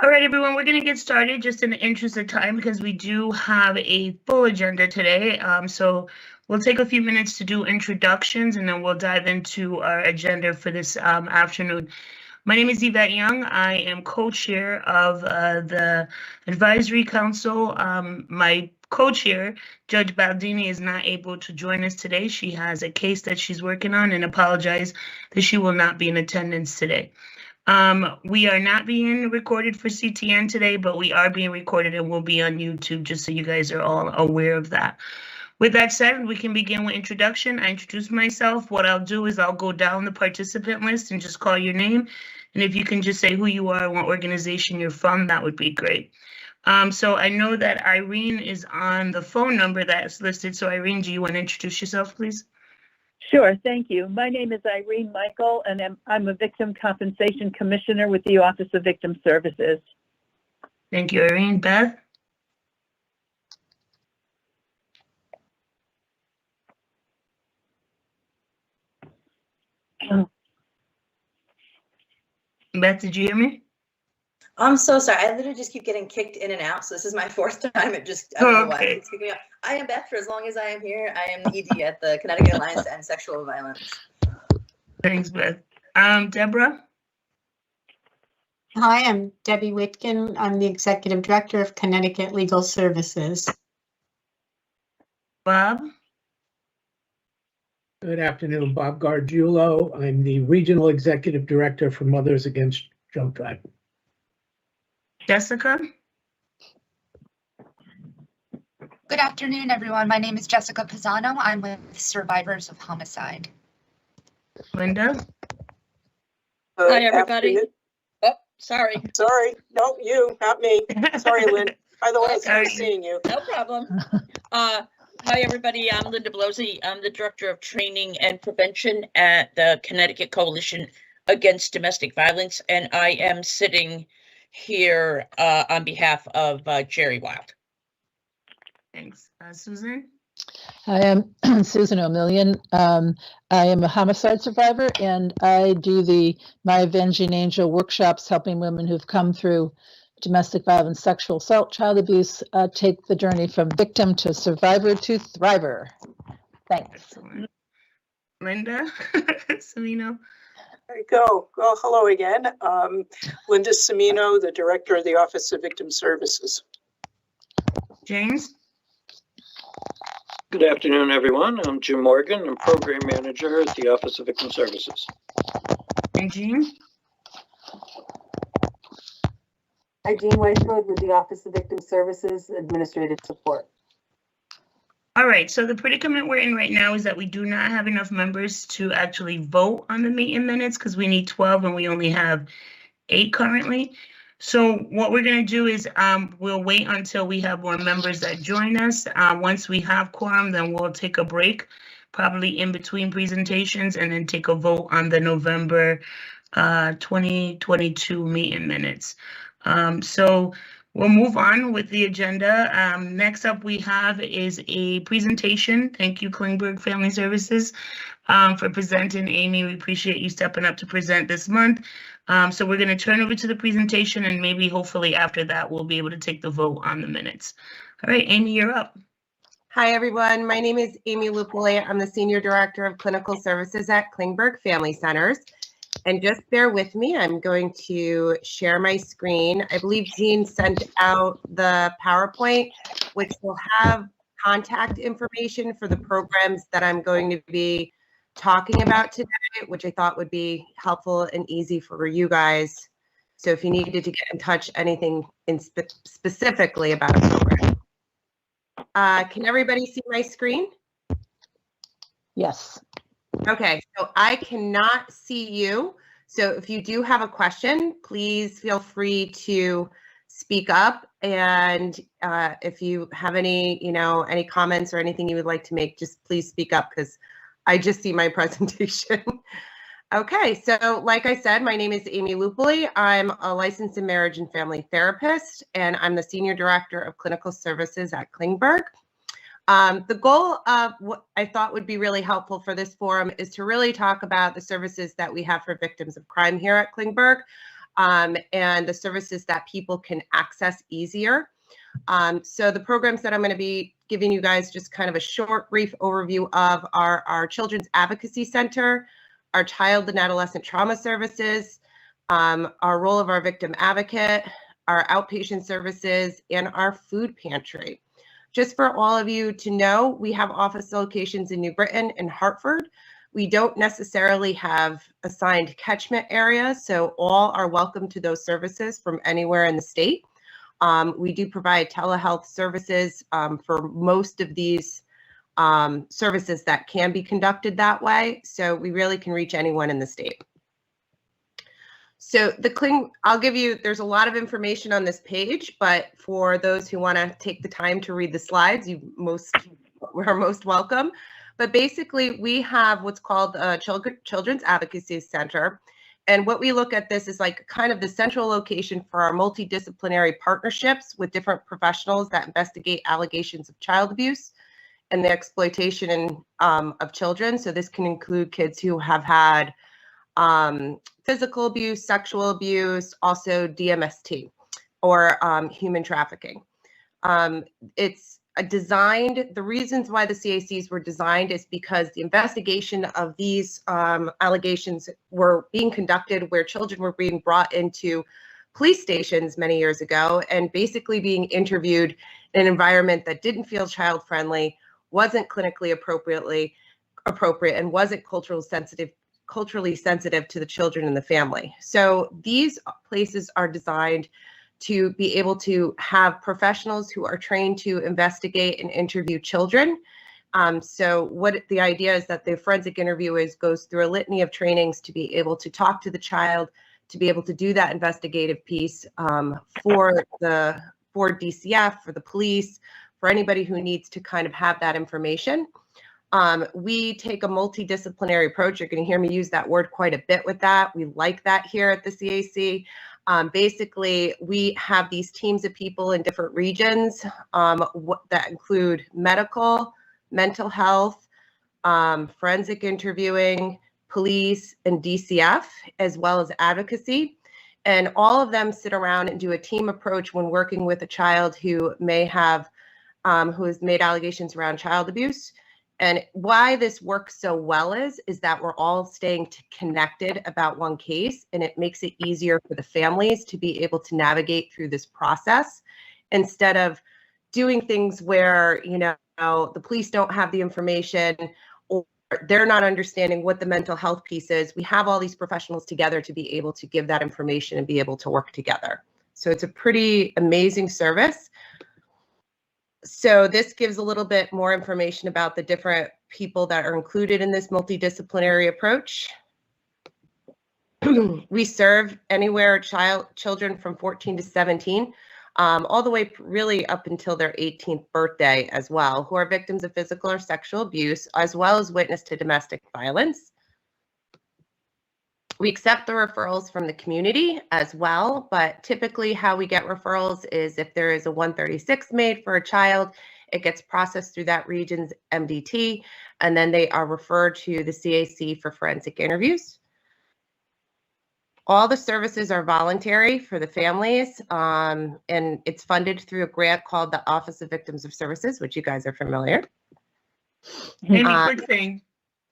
All right, everyone, we're going to get started just in the interest of time because we do have a full agenda today. So we'll take a few minutes to do introductions and then we'll dive into our agenda for this afternoon. My name is Yvette Young. I am co-chair of the Advisory Council. My co-chair, Judge Baldini, is not able to join us today. She has a case that she's working on and apologize that she will not be in attendance today. We are not being recorded for CTN today, but we are being recorded and will be on YouTube, just so you guys are all aware of that. With that said, we can begin with introduction. I introduce myself. What I'll do is I'll go down the participant list and just call your name. And if you can just say who you are and what organization you're from, that would be great. So I know that Irene is on the phone number that's listed. So Irene, do you want to introduce yourself, please? Sure, thank you. My name is Irene Michael, and I'm a Victim Compensation Commissioner with the Office of Victim Services. Thank you, Irene. Beth? Beth, did you hear me? I'm so sorry. I literally just keep getting kicked in and out. So this is my fourth time. I don't know why it's kicking me out. I am Beth for as long as I am here. I am the ED at the Connecticut Alliance to End Sexual Violence. Thanks, Beth. Deborah? Hi, I'm Debbie Whitkin. I'm the Executive Director of Connecticut Legal Services. Bob? Good afternoon, Bob Gargiulo. I'm the Regional Executive Director for Mothers Against Junk Driving. Jessica? Good afternoon, everyone. My name is Jessica Pisano. I'm with Survivors of Homicide. Linda? Hi, everybody. Oh, sorry. Sorry, no, you, not me. Sorry, Lynn. By the way, it's Sorry. nice seeing you. No problem. Hi, everybody. I'm Linda Blosey. I'm the Director of Training and Prevention at the Connecticut Coalition Against Domestic Violence, and I am sitting here on behalf of Jerry Wild. Thanks. Susan? I am Susan O'Million. I am a homicide survivor, and I do the My Avenging Angel workshops helping women who've come through domestic violence, sexual assault, child abuse, take the journey from victim to survivor to thriver. Thanks. Excellent. Linda? Semino? There you go. Well, hello again. Linda Semino, the Director of the Office of Victim Services. James? Good afternoon, everyone. I'm Jim Morgan. I'm Program Manager at the Office of Victim Services. And Jean? Hi, Jean Weisbrod with the Office of Victim Services Administrative Support. All right, so the predicament we're in right now is that we do not have enough members to actually vote on the meeting minutes because we need 12 and we only have 8 currently. So what we're going to do is we'll wait until we have more members that join us. Once we have quorum, then we'll take a break, probably in between presentations, and then take a vote on the November 2022 meeting minutes. So we'll move on with the agenda. Next up we have is a presentation. Thank you, Klingberg Family Services, for presenting. Amy, we appreciate you stepping up to present this month. So we're going to turn over to the presentation, and maybe hopefully after that we'll be able to take the vote on the minutes. All right, Amy, you're up. Hi, everyone. My name is Amy Lupoli. I'm the Senior Director of Clinical Services at Klingberg Family Centers. And just bear with me, I'm going to share my screen. I believe Jean sent out the PowerPoint, which will have contact information for the programs that I'm going to be talking about today, which I thought would be helpful and easy for you guys. So if you needed to get in touch, anything specifically about a program. Can everybody see my screen? Yes. Okay, so I cannot see you. So if you do have a question, please feel free to speak up. And if you have any, any comments or anything you would like to make, just please speak up because I just see my presentation. Okay, so like I said, my name is Amy Lupoli. I'm a licensed marriage and family therapist, and I'm the Senior Director of Clinical Services at Klingberg. The goal of what I thought would be really helpful for this forum is to really talk about the services that we have for victims of crime here at Klingberg. and the services that people can access easier. So the programs that I'm going to be giving you guys just kind of a short, brief overview of are our Children's Advocacy Center, our Child and Adolescent Trauma Services, our role of our victim advocate, our outpatient services, and our food pantry. Just for all of you to know, we have office locations in New Britain and Hartford. We don't necessarily have assigned catchment areas, so all are welcome to those services from anywhere in the state. We do provide telehealth services for most of these services that can be conducted that way, so we really can reach anyone in the state. So I'll give you, there's a lot of information on this page, but for those who want to take the time to read the slides, you are most welcome. But basically, we have what's called a Children's Advocacy Center. And what we look at this is like kind of the central location for our multidisciplinary partnerships with different professionals that investigate allegations of child abuse and the exploitation of children. So this can include kids who have had physical abuse, sexual abuse, also DMST or human trafficking. It's designed, the reasons why the CACs were designed is because the investigation of these allegations were being conducted where children were being brought into police stations many years ago and basically being interviewed in an environment that didn't feel child friendly, wasn't clinically appropriate, and wasn't culturally sensitive to the children and the family. So these places are designed to be able to have professionals who are trained to investigate and interview children. So what the idea is that the forensic interviewer goes through a litany of trainings to be able to talk to the child, to be able to do that investigative piece for DCF, for the police, for anybody who needs to kind of have that information. We take a multidisciplinary approach. You're going to hear me use that word quite a bit with that. We like that here at the CAC. Basically, we have these teams of people in different regions that include medical, mental health, forensic interviewing, police, and DCF, as well as advocacy. And all of them sit around and do a team approach when working with a child who may have, who has made allegations around child abuse. And why this works so well is that we're all staying connected about one case, and it makes it easier for the families to be able to navigate through this process instead of doing things where, you know, the police don't have the information or they're not understanding what the mental health piece is. We have all these professionals together to be able to give that information and be able to work together. So it's a pretty amazing service. So this gives a little bit more information about the different people that are included in this multidisciplinary approach. We serve anywhere children from 14 to 17, all the way really up until their 18th birthday as well, who are victims of physical or sexual abuse, as well as witness to domestic violence. We accept the referrals from the community as well, but typically how we get referrals is if there is a 136 made for a child, it gets processed through that region's MDT, and then they are referred to the CAC for forensic interviews. All the services are voluntary for the families, and it's funded through a grant called the Office of Victims of Services, which you guys are familiar. Amy, quick thing.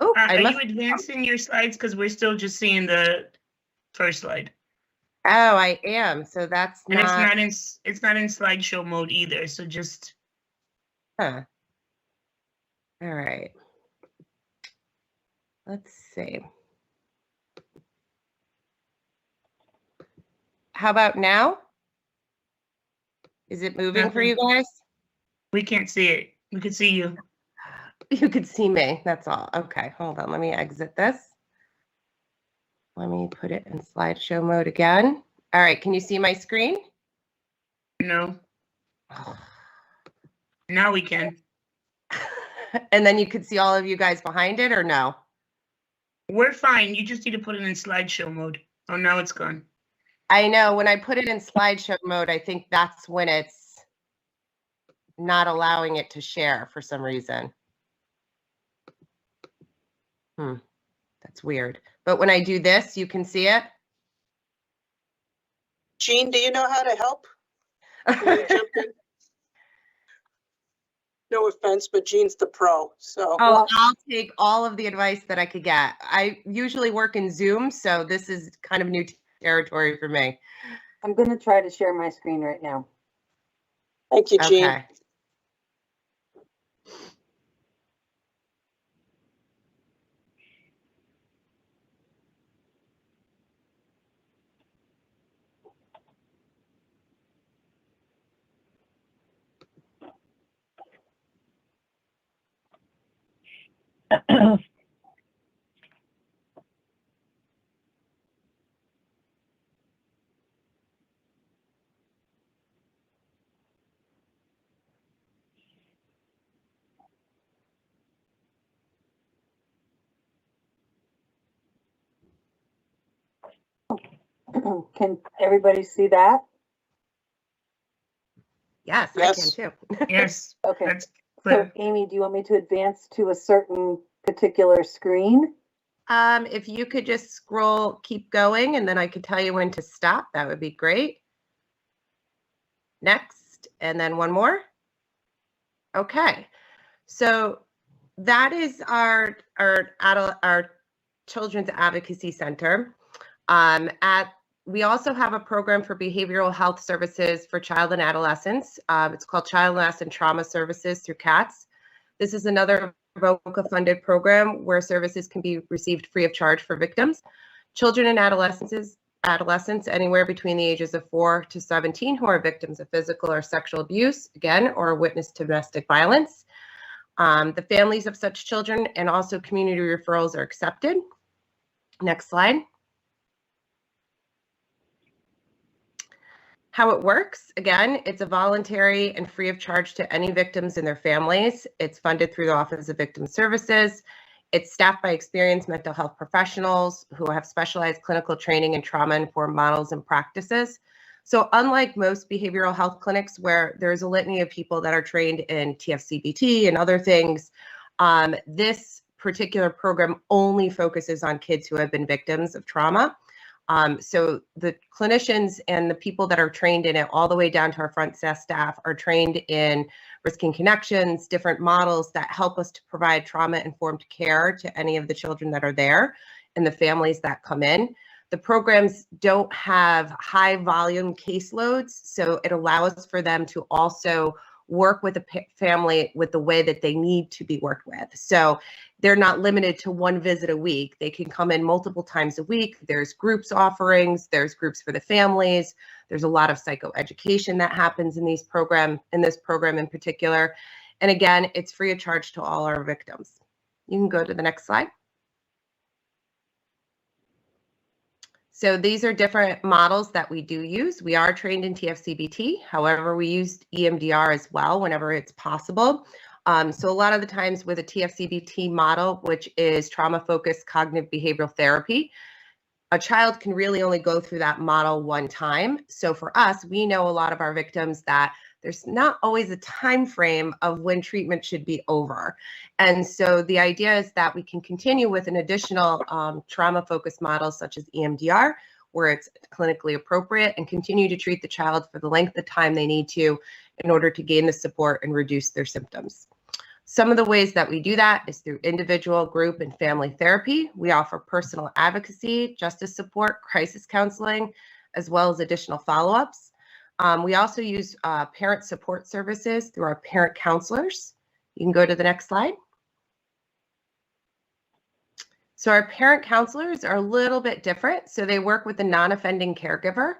Oh, are you advancing your slides? Because we're still just seeing the first slide. Oh, I am. So that's and not. It's not in slideshow mode either. So just. Huh. All right. Let's see. How about now? Is it moving for you guys? We can't see it. We can see you. You could see me, that's all. Okay, hold on, let me exit this. Let me put it in slideshow mode again. All right, can you see my screen? No. Now we can. And then you could see all of you guys behind it, or no? We're fine, you just need to put it in slideshow mode. Oh, now it's gone. I know, when I put it in slideshow mode, I think that's when it's not allowing it to share for some reason. That's weird. But when I do this, you can see it. Jean, do you know how to help? Can you jump in? No offense, but Jean's the pro, so. Oh, I'll take all of the advice that I could get. I usually work in Zoom, so this is kind of new territory for me. I'm going to try to share my screen right now. Thank you, Jean. Okay. Can everybody see that? Yes, Yes. I can too. Yes. Okay. That's So clear. Amy, do you want me to advance to a certain particular screen? If you could just scroll, keep going, and then I could tell you when to stop, that would be great. Next, and then one more. Okay, so that is our Children's Advocacy Center. We also have a program for behavioral health services for child and adolescents. It's called Child and Adolescent Trauma Services through CATS. This is another VOCA-funded program where services can be received free of charge for victims. Children and adolescents anywhere between the ages of 4 to 17 who are victims of physical or sexual abuse, again, or witness to domestic violence. The families of such children and also community referrals are accepted. Next slide. How it works, again, it's a voluntary and free of charge to any victims and their families. It's funded through the Office of Victim Services. It's staffed by experienced mental health professionals who have specialized clinical training in trauma-informed models and practices. So unlike most behavioral health clinics where there's a litany of people that are trained in TFCBT and other things, this particular program only focuses on kids who have been victims of trauma. So the clinicians and the people that are trained in it, all the way down to our front desk staff, are trained in risking connections, different models that help us to provide trauma-informed care to any of the children that are there and the families that come in. The programs don't have high volume caseloads, so it allows for them to also work with a family with the way that they need to be worked with. So they're not limited to one visit a week. They can come in multiple times a week. There's groups offerings, there's groups for the families. There's a lot of psychoeducation that happens in this program in particular. And again, it's free of charge to all our victims. You can go to the next slide. So these are different models that we do use. We are trained in TFCBT. However, we use EMDR as well whenever it's possible. So a lot of the times with a TFCBT model, which is trauma-focused cognitive behavioral therapy, a child can really only go through that model one time. So for us, we know a lot of our victims that there's not always a time frame of when treatment should be over. And so the idea is that we can continue with an additional trauma-focused model such as EMDR, where it's clinically appropriate, and continue to treat the child for the length of time they need to in order to gain the support and reduce their symptoms. Some of the ways that we do that is through individual, group, and family therapy. We offer personal advocacy, justice support, crisis counseling, as well as additional follow-ups. We also use parent support services through our parent counselors. You can go to the next slide. So our parent counselors are a little bit different. So they work with a non-offending caregiver.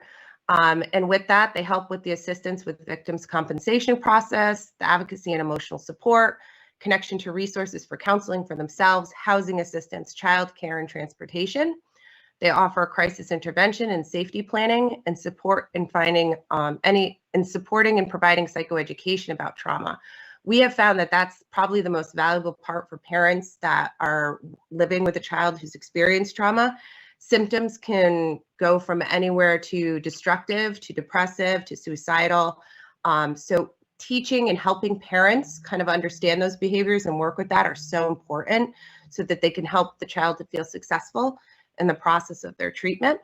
And with that, they help with the assistance with victims' compensation process, the advocacy and emotional support, connection to resources for counseling for themselves, housing assistance, childcare, and transportation. They offer crisis intervention and safety planning and support in finding supporting and providing psychoeducation about trauma. We have found that that's probably the most valuable part for parents that are living with a child who's experienced trauma. Symptoms can go from anywhere to destructive, to depressive, to suicidal. So teaching and helping parents kind of understand those behaviors and work with that are so important so that they can help the child to feel successful in the process of their treatment.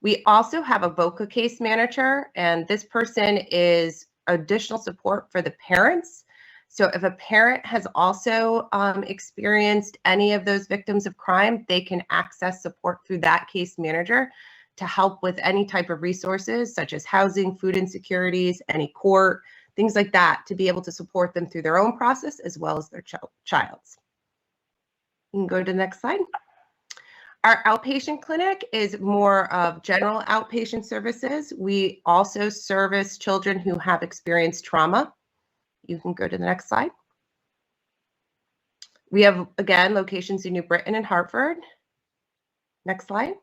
We also have a VOCA case manager, and this person is additional support for the parents. So if a parent has also experienced any of those victims of crime, they can access support through that case manager to help with any type of resources such as housing, food insecurities, any court, things like that, to be able to support them through their own process as well as their child's. You can go to the next slide. Our outpatient clinic is more of general outpatient services. We also service children who have experienced trauma. You can go to the next slide. We have, again, locations in New Britain and Hartford. Next slide.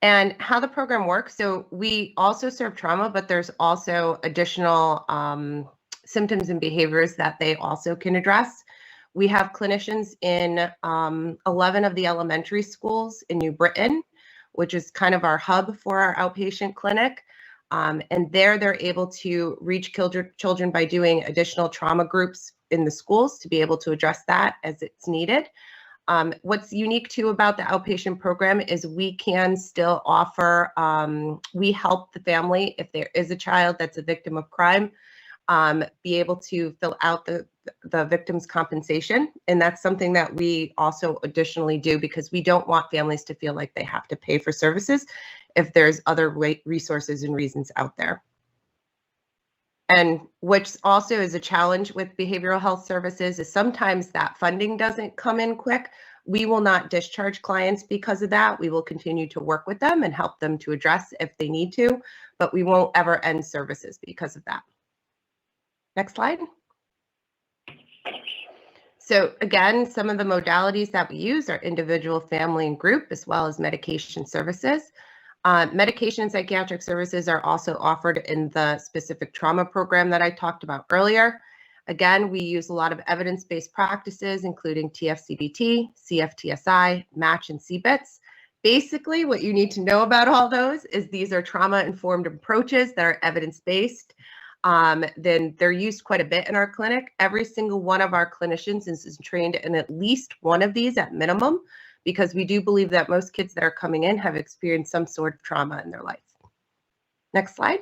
And how the program works, so we also serve trauma, but there's also additional symptoms and behaviors that they also can address. We have clinicians in 11 of the elementary schools in New Britain, which is kind of our hub for our outpatient clinic. And there they're able to reach children by doing additional trauma groups in the schools to be able to address that as it's needed. What's unique too about the outpatient program is we can still offer, we help the family if there is a child that's a victim of crime, be able to fill out the victim's compensation. And that's something that we also additionally do because we don't want families to feel like they have to pay for services if there's other resources and reasons out there. And which also is a challenge with behavioral health services is sometimes that funding doesn't come in quick. We will not discharge clients because of that. We will continue to work with them and help them to address if they need to, but we won't ever end services because of that. Next slide. So again, some of the modalities that we use are individual, family, and group, as well as medication services. Medication and psychiatric services are also offered in the specific trauma program that I talked about earlier. Again, we use a lot of evidence-based practices, including TFCBT, CFTSI, MATCH, and CBITS. Basically, what you need to know about all those is these are trauma-informed approaches that are evidence-based. Then they're used quite a bit in our clinic. Every single one of our clinicians is trained in at least one of these at minimum, because we do believe that most kids that are coming in have experienced some sort of trauma in their life. Next slide.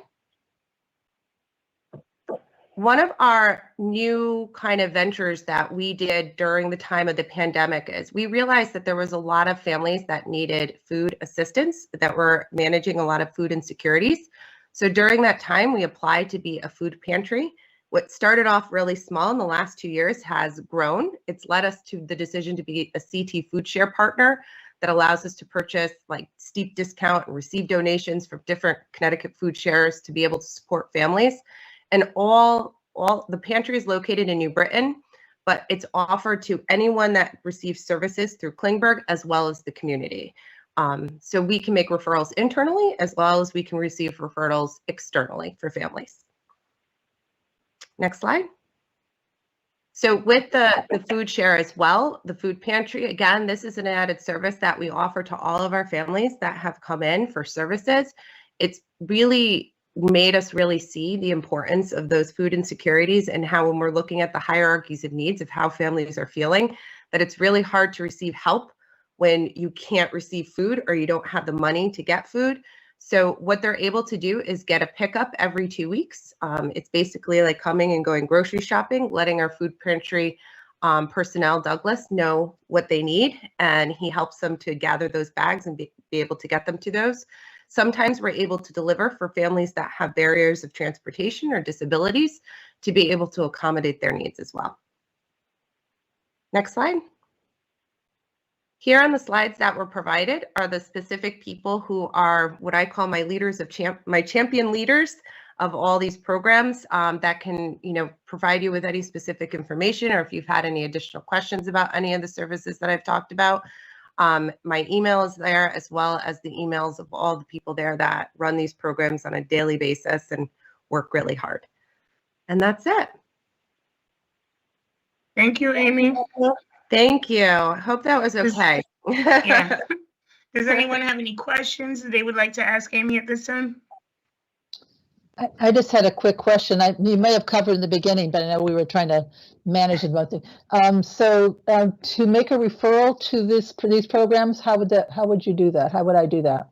One of our new kind of ventures that we did during the time of the pandemic is we realized that there was a lot of families that needed food assistance, that were managing a lot of food insecurities. So during that time, we applied to be a food pantry. What started off really small in the last 2 years has grown. It's led us to the decision to be a CT food share partner that allows us to purchase like steep discount and receive donations from different Connecticut food shares to be able to support families. And all the pantry is located in New Britain, but it's offered to anyone that receives services through Klingberg as well as the community. So we can make referrals internally as well as we can receive referrals externally for families. Next slide. So with the food share as well, the food pantry, again, this is an added service that we offer to all of our families that have come in for services. It's really made us really see the importance of those food insecurities and how when we're looking at the hierarchies of needs of how families are feeling, that it's really hard to receive help when you can't receive food or you don't have the money to get food. So what they're able to do is get a pickup every 2 weeks. It's basically like coming and going grocery shopping, letting our food pantry personnel, Douglas, know what they need, and he helps them to gather those bags and be able to get them to those. Sometimes we're able to deliver for families that have barriers of transportation or disabilities to be able to accommodate their needs as well. Next slide. Here on the slides that were provided are the specific people who are what I call my leaders of my champion leaders of all these programs that can, provide you with any specific information, or if you've had any additional questions about any of the services that I've talked about. My email is there, as well as the emails of all the people there that run these programs on a daily basis and work really hard. And that's it. Thank you, Amy. Thank you. I hope that was okay. Yeah. Does anyone have any questions they would like to ask Amy at this time? I just had a quick question. You may have covered in the beginning, but I know we were trying to manage it. So to make a referral to these programs, how would you do that? How would I do that?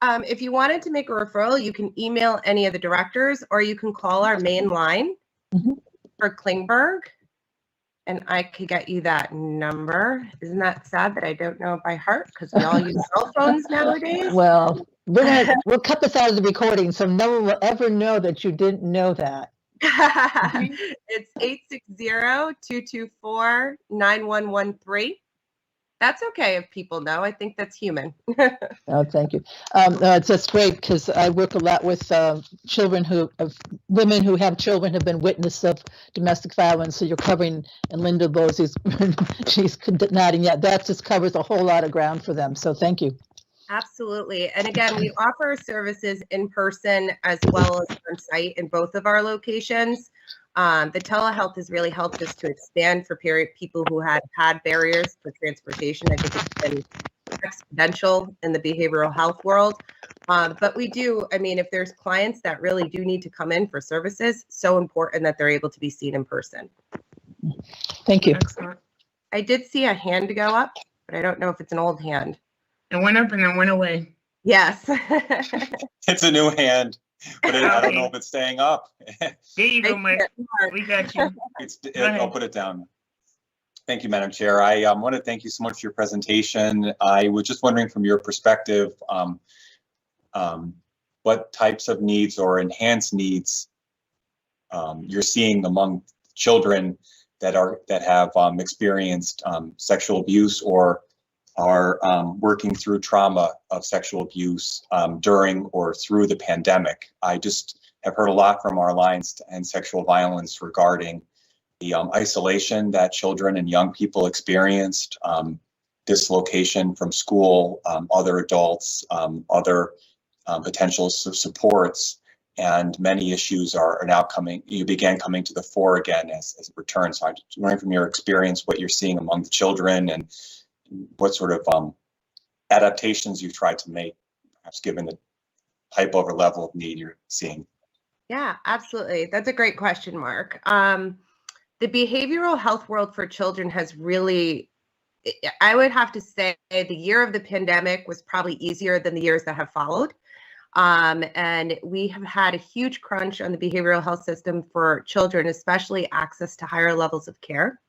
If you wanted to make a referral, you can email any of the directors, or you can call our main line for Klingberg, and I could get you that number. Isn't that sad that I don't know it by heart, because we all use cell phones nowadays? Well, we'll cut this out of the recording, so no one will ever know that you didn't know that. It's 860-224-9113. That's okay if people know. I think that's human. Oh, thank you. No, it's just great because I work a lot with children women who have children who've been witness of domestic violence. So you're covering, and Linda Bosey's, she's nodding. Yeah, that just covers a whole lot of ground for them. So thank you. Absolutely. And again, we offer services in person as well as on site in both of our locations. The telehealth has really helped us to expand for people who had barriers for transportation. I think it's been exponential in the behavioral health world. But we do, I mean, if there's clients that really do need to come in for services, so important that they're able to be seen in person. Thank you. Excellent. I did see a hand go up, but I don't know if it's an old hand. It went up and then went away. Yes. It's a new hand, but I don't know if it's staying up. There you go, Mike. We got you. I'll put it down. Thank you, Madam Chair. I want to thank you so much for your presentation. I was just wondering from your perspective, what types of needs or enhanced needs you're seeing among children that have experienced sexual abuse or are working through trauma of sexual abuse during or through the pandemic. I just have heard a lot from our Alliance to End Sexual Violence regarding the isolation that children and young people experienced, dislocation from school, other adults, other potential supports, and many issues are now began coming to the fore again as it returns. So I'm just wondering from your experience what you're seeing among the children and what sort of adaptations you've tried to make, perhaps given the type of or level of need you're seeing. Yeah, absolutely. That's a great question, Mark. The behavioral health world for children has really, I would have to say the year of the pandemic was probably easier than the years that have followed. And we have had a huge crunch on the behavioral health system for children, especially access to higher levels of care.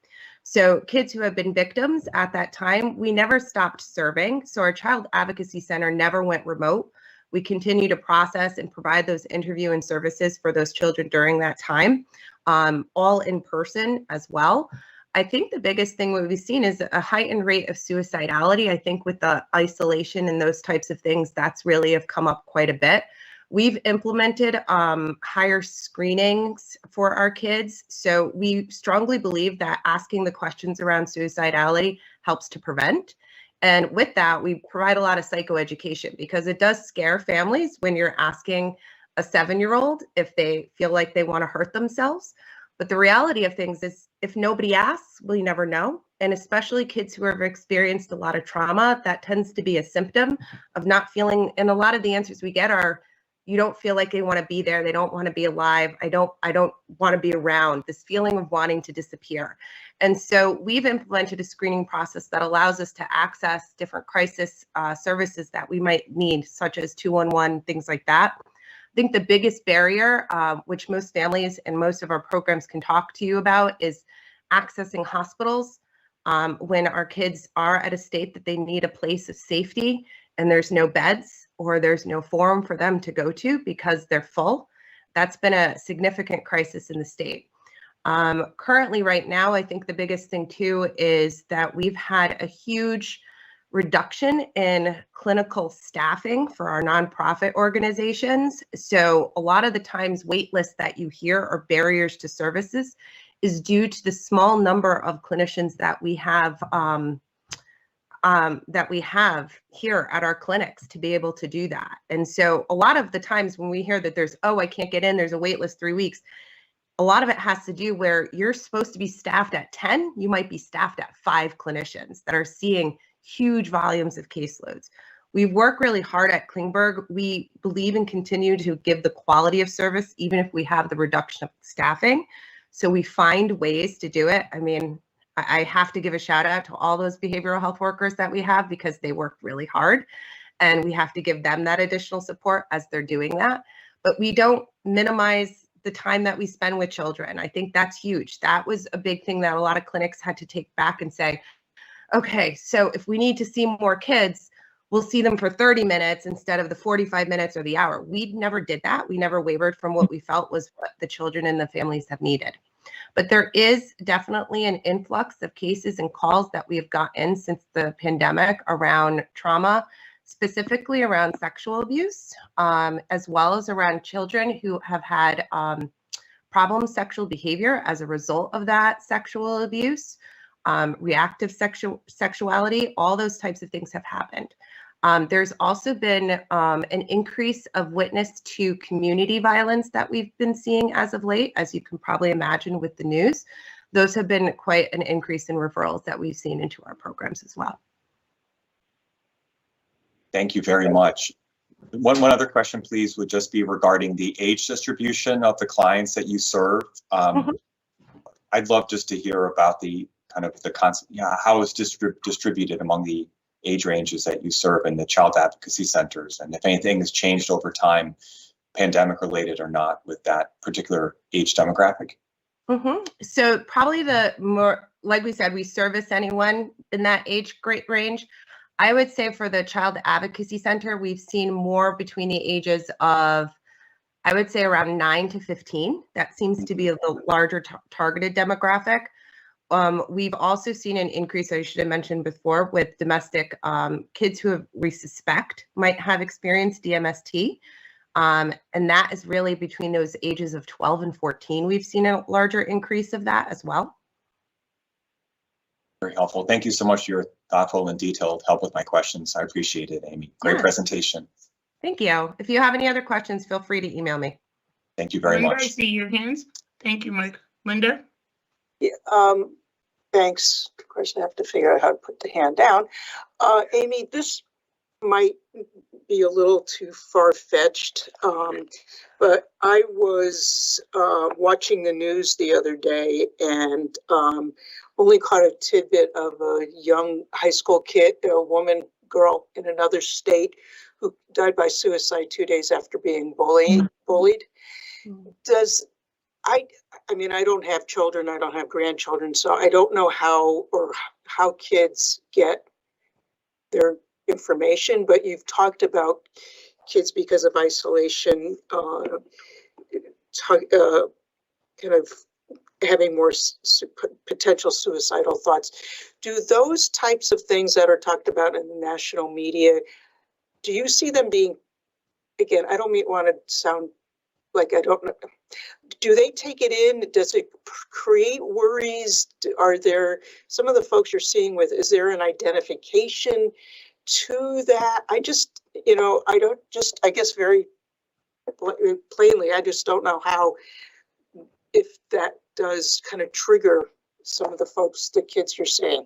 So kids who have been victims at that time, we never stopped serving. So our Child Advocacy Center never went remote. We continue to process and provide those interview and services for those children during that time, all in person as well. I think the biggest thing we've seen is a heightened rate of suicidality. I think with the isolation and those types of things, that's really have come up quite a bit. We've implemented higher screenings for our kids. So we strongly believe that asking the questions around suicidality helps to prevent. And with that, we provide a lot of psychoeducation because it does scare families when you're asking a 7-year-old if they feel like they want to hurt themselves. But the reality of things is if nobody asks, we never know. And especially kids who have experienced a lot of trauma, that tends to be a symptom of not feeling, and a lot of the answers we get are, you don't feel like they want to be there. They don't want to be alive. I don't want to be around, this feeling of wanting to disappear. And so we've implemented a screening process that allows us to access different crisis services that we might need, such as 211, things like that. I think the biggest barrier, which most families and most of our programs can talk to you about, is accessing hospitals when our kids are at a state that they need a place of safety and there's no beds or there's no forum for them to go to because they're full. That's been a significant crisis in the state. Currently, right now, I think the biggest thing too is that we've had a huge reduction in clinical staffing for our nonprofit organizations. So a lot of the times wait lists that you hear or barriers to services is due to the small number of clinicians that we have here at our clinics to be able to do that. And so a lot of the times when we hear that there's, oh, I can't get in, there's a wait list 3 weeks, a lot of it has to do where you're supposed to be staffed at 10, you might be staffed at 5 clinicians that are seeing huge volumes of caseloads. We work really hard at Klingberg. We believe and continue to give the quality of service, even if we have the reduction of staffing. So we find ways to do it. I mean, I have to give a shout out to all those behavioral health workers that we have because they work really hard. and we have to give them that additional support as they're doing that. But we don't minimize the time that we spend with children. I think that's huge. That was a big thing that a lot of clinics had to take back and say, okay, so if we need to see more kids, we'll see them for 30 minutes instead of the 45 minutes or the hour. We never did that. We never wavered from what we felt was what the children and the families have needed. But there is definitely an influx of cases and calls that we have gotten since the pandemic around trauma, specifically around sexual abuse, as well as around children who have had problem sexual behavior as a result of that sexual abuse, reactive sexuality, all those types of things have happened. There's also been an increase of witness to community violence that we've been seeing as of late, as you can probably imagine with the news. Those have been quite an increase in referrals that we've seen into our programs as well. Thank you very much. One other question, please, would just be regarding the age distribution of the clients that you serve. I'd love just to hear about the kind of the concept, how it's distributed among the age ranges that you serve in the child advocacy centers, and if anything has changed over time, pandemic related or not, with that particular age demographic. So probably the more, like we said, we service anyone in that age grade range. I would say for the child advocacy center, we've seen more between the ages of, I would say around 9 to 15. That seems to be a larger targeted demographic. We've also seen an increase, I should have mentioned before, with domestic kids who we suspect might have experienced DMST. And that is really between those ages of 12 and 14. We've seen a larger increase of that as well. Very helpful. Thank you so much for your thoughtful and detailed help with my questions. I appreciate it, Amy. Great presentation. Thank you. If you have any other questions, feel free to email me. Thank you very Linda, much. I see your hands. Thank you, Mike. Linda? Yeah, thanks. Of course, I have to figure out how to put the hand down. Amy, this might be a little too far-fetched, but I was watching the news the other day and only caught a tidbit of a young high school kid, a girl in another state who died by suicide 2 days after being bullied. I mean, I don't have children, I don't have grandchildren, so I don't know how kids get their information, but you've talked about kids because of isolation, kind of having more potential suicidal thoughts. Do those types of things that are talked about in the national media, do you see them being, again, I don't want to sound like I don't know, do they take it in? Does it create worries? Are there some of the folks you're seeing with, is there an identification to that? I just, I guess very plainly, I just don't know how, if that does kind of trigger some of the folks, the kids you're seeing.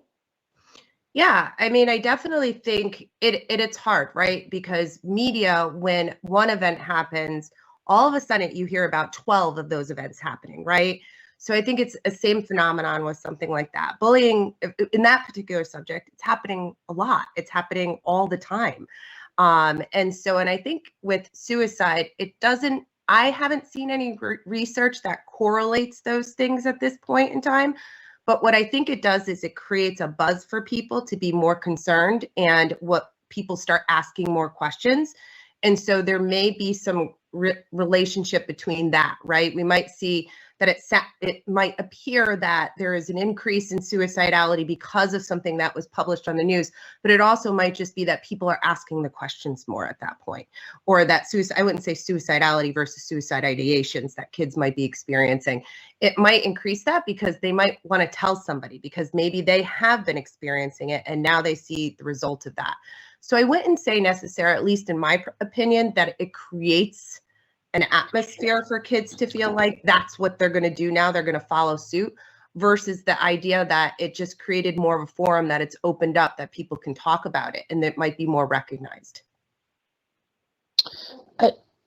Yeah, I mean, I definitely think it's hard, right? Because media, when one event happens, all of a sudden you hear about 12 of those events happening, right? So I think it's a same phenomenon with something like that. Bullying in that particular subject, it's happening a lot. It's happening all the time. And I think with suicide, I haven't seen any research that correlates those things at this point in time. But what I think it does is it creates a buzz for people to be more concerned, and what people start asking more questions. And so there may be some relationship between that, right? We might see that it might appear that there is an increase in suicidality because of something that was published on the news, but it also might just be that people are asking the questions more at that point, or that I wouldn't say suicidality versus suicide ideations that kids might be experiencing. It might increase that because they might want to tell somebody because maybe they have been experiencing it and now they see the result of that. So I wouldn't say necessarily, at least in my opinion, that it creates an atmosphere for kids to feel like that's what they're going to do now. They're going to follow suit, versus the idea that it just created more of a forum, that it's opened up, that people can talk about it, and it might be more recognized.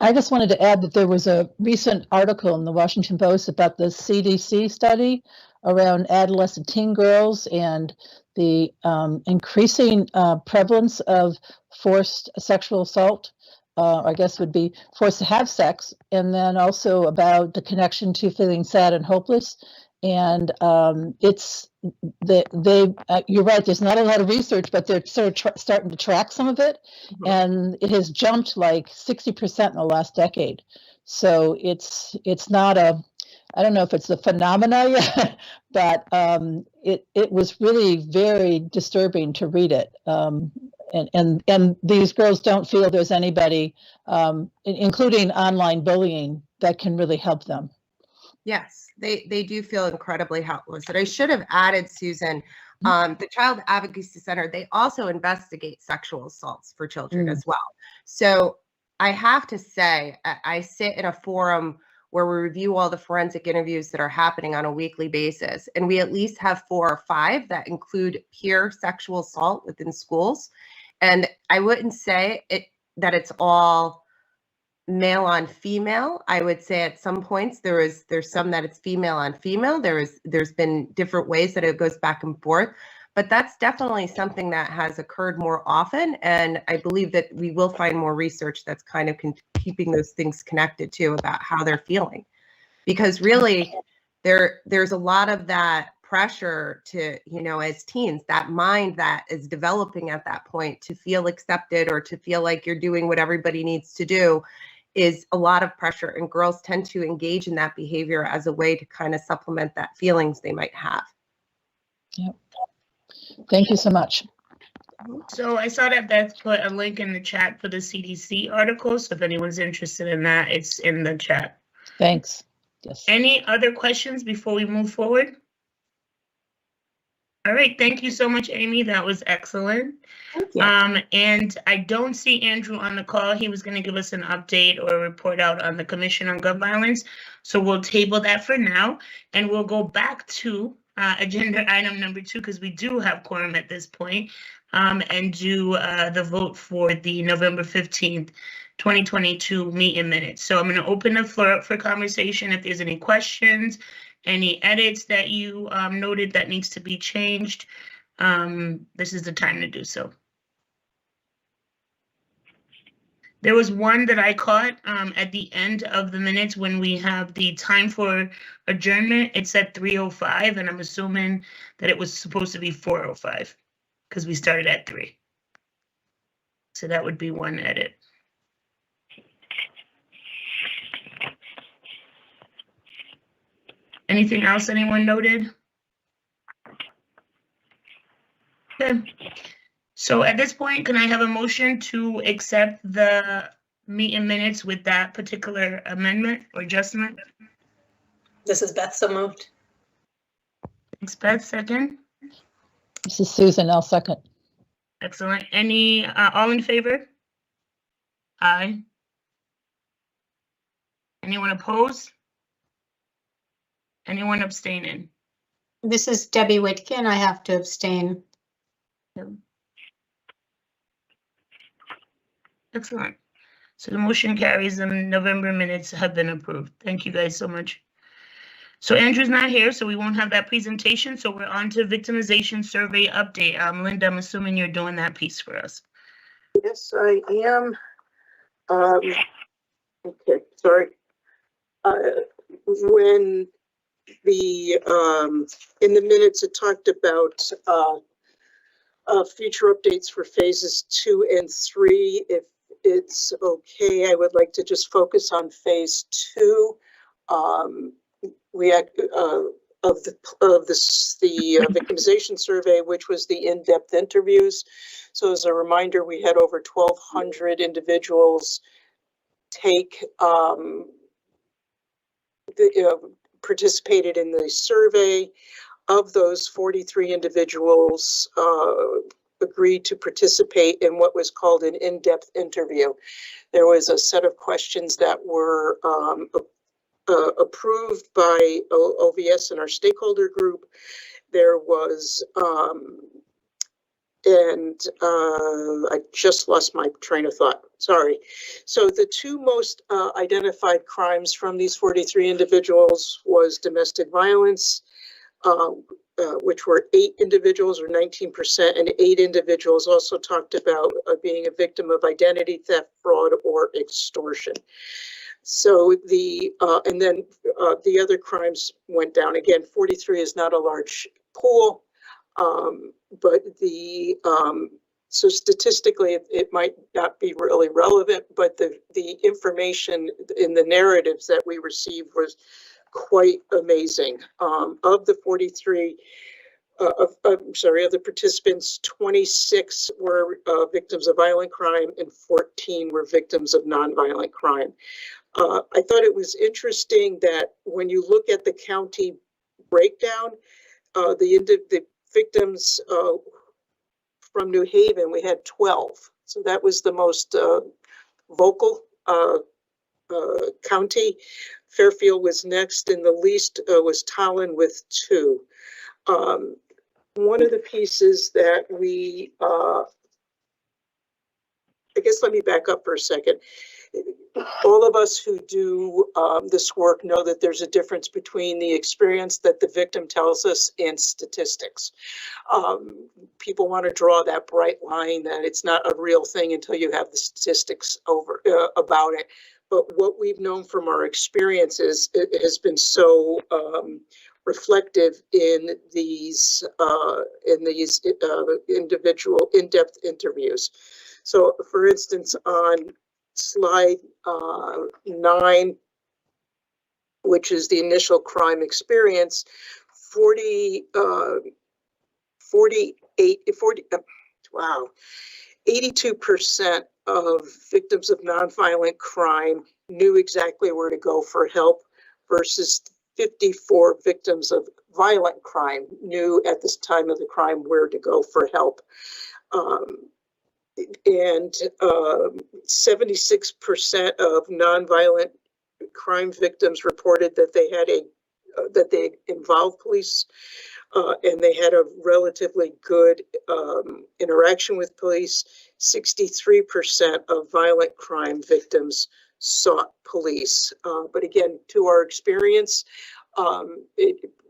I just wanted to add that there was a recent article in the Washington Post about the CDC study around adolescent teen girls and the increasing prevalence of forced sexual assault, I guess would be forced to have sex, and then also about the connection to feeling sad and hopeless. And it's you're right, there's not a lot of research, but they're sort of starting to track some of it. And it has jumped like 60% in the last decade. So it's not I don't know if it's a phenomena yet, but it was really very disturbing to read it. And these girls don't feel there's anybody, including online bullying, that can really help them. Yes, they do feel incredibly helpless. And I should have added, Susan, the Child Advocacy Center, they also investigate sexual assaults for children as well. So I have to say, I sit in a forum where we review all the forensic interviews that are happening on a weekly basis. And we at least have 4 or 5 that include peer sexual assault within schools. And I wouldn't say that it's all male on female. I would say at some points there's some that it's female on female. There's been different ways that it goes back and forth, but that's definitely something that has occurred more often. And I believe that we will find more research that's kind of keeping those things connected too, about how they're feeling, because really there's a lot of that pressure to, as teens, that mind that is developing at that point to feel accepted or to feel like you're doing what everybody needs to do is a lot of pressure, and girls tend to engage in that behavior as a way to kind of supplement that feelings they might have. Yep. Thank you so much. So I saw that Beth put a link in the chat for the CDC article. So if anyone's interested in that, it's in the chat. Thanks. Yes. Any other questions before we move forward? All right, thank you so much, Amy. That was excellent. Thank you. And I don't see Andrew on the call. He was going to give us an update or a report out on the Commission on Gun Violence. So we'll table that for now, and we'll go back to agenda item number 2, because we do have quorum at this point, and do the vote for the November 15th, 2022 meeting minutes. So I'm going to open the floor up for conversation. If there's any questions, any edits that you noted that needs to be changed, this is the time to do so. There was one that I caught at the end of the minutes when we have the time for adjournment. It said 3:05, and I'm assuming that it was supposed to be 4:05 because we started at 3. So that would be one edit. Anything else anyone noted? Okay. So at this point, can I have a motion to accept the meeting minutes with that particular amendment or adjustment? This is Beth, so moved. Thanks, Beth. Second. This is Susan. I'll second. Excellent. Any, all in favor? Aye. Anyone opposed? Anyone abstaining? This is Debbie Whitkin. I have to abstain. Excellent. So the motion carries, and November minutes have been approved. Thank you guys so much. So Andrew's not here, so we won't have that presentation. So we're on to victimization survey update. Linda, I'm assuming you're doing that piece for us. Yes, I am. Okay, sorry. When in the minutes it talked about future updates for phases 2 and 3. If it's okay, I would like to just focus on phase 2. Of the victimization survey, which was the in-depth interviews. So as a reminder, we had over 1,200 individuals participated in the survey. Of those, 43 individuals agreed to participate in what was called an in-depth interview. There was a set of questions that were approved by OVS and our stakeholder group. There was, I just lost my train of thought, sorry. So the 2 most identified crimes from these 43 individuals was domestic violence, which were 8 individuals or 19%, and 8 individuals also talked about being a victim of identity theft, fraud, or extortion. So the other crimes went down. Again, 43 is not a large pool, but so statistically it might not be really relevant, but the information in the narratives that we received was quite amazing. Of the 43, of the participants, 26 were victims of violent crime and 14 were victims of nonviolent crime. I thought it was interesting that when you look at the county breakdown, the victims from New Haven, we had 12. So that was the most vocal county. Fairfield was next, and the least was Tallinn with 2. One of the pieces that we, I guess let me back up for a second. All of us who do this work know that there's a difference between the experience that the victim tells us and statistics. People want to draw that bright line that it's not a real thing until you have the statistics about it. But what we've known from our experiences, it has been so reflective in these individual in-depth interviews. So, for instance, on slide 9, which is the initial crime experience, 82% of victims of nonviolent crime knew exactly where to go for help, versus 54 victims of violent crime knew at this time of the crime where to go for help. And 76% of nonviolent crime victims reported that they had that they involved police, and they had a relatively good interaction with police. 63% of violent crime victims sought police. But again, to our experience,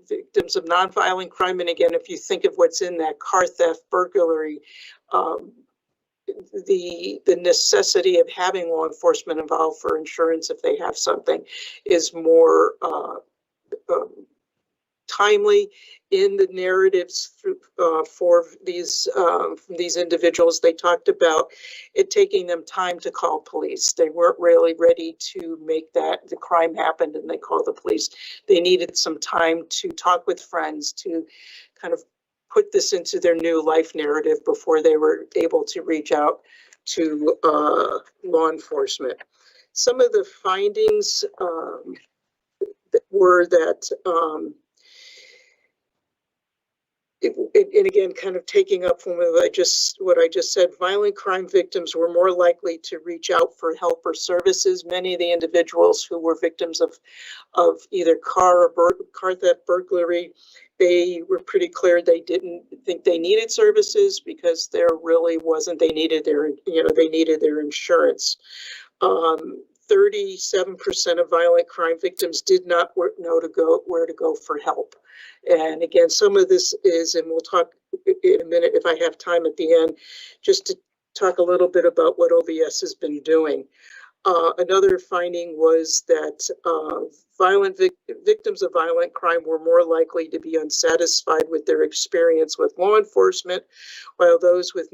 victims of nonviolent crime, and again, if you think of what's in that car theft, burglary, the necessity of having law enforcement involved for insurance if they have something is more timely in the narratives for these individuals. They talked about it taking them time to call police. They weren't really ready to make the crime happened and they called the police. They needed some time to talk with friends, to kind of put this into their new life narrative before they were able to reach out to law enforcement. Some of the findings were that, and again, kind of taking up from what I just said, violent crime victims were more likely to reach out for help or services. Many of the individuals who were victims of either car theft, burglary, they were pretty clear they didn't think they needed services because there really wasn't. They needed their insurance. 37% of violent crime victims did not know where to go for help. And again, some of this is, and we'll talk in a minute if I have time at the end, just to talk a little bit about what OVS has been doing. Another finding was that victims of violent crime were more likely to be unsatisfied with their experience with law enforcement, while those with